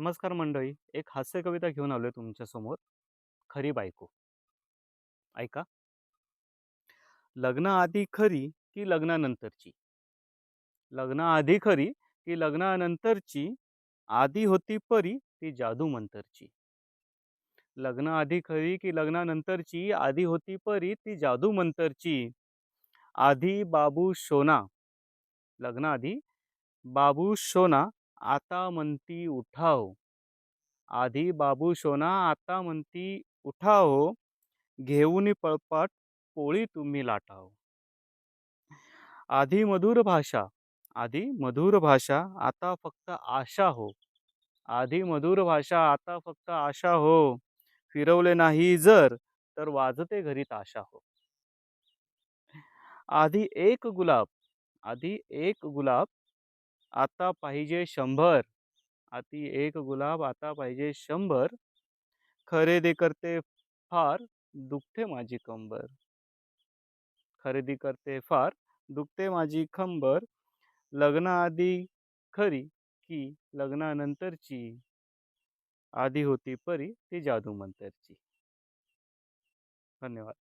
नमस्कार मंडळी. एक हास्य कविता घेऊन आलोय तुमच्या समोर. खरी बायको. ऐका. लग्नाआधी खरी की लग्नानंतरची? लग्नाआधी खरी की लग्नानंतरची? आधी होती परी ती जादू मंतरची. लग्नाआधी खरी की लग्नानंतरची? आधी होती परी ती जादू मंतरची. आधी बाबू शोना. लग्नाआधी बाबू शोना. आता म्हणती उठाव. आधी बाबू शोना. आता म्हणती उठाव. घेऊनी पळपाट पोळी तुम्ही लाटाव. आधी मधुर भाषा. आधी मधुर भाषा. आता फक्त आशा हो. आधी मधुर भाषा. आता फक्त आशा हो. फिरवले नाही जर तर वाजते घरी ताशा हो. आधी एक गुलाब. आधी एक गुलाब. आता पाहिजे 100. आधी एक गुलाब. आता पाहिजे 100. खरेदी करते फार दुखते माझी कंबर. खरेदी करते फार दुखते माझी कंबर. लग्नाआधी खरी की लग्नानंतरची? आधी होती परी ती जादू मंतरची. धन्यवाद.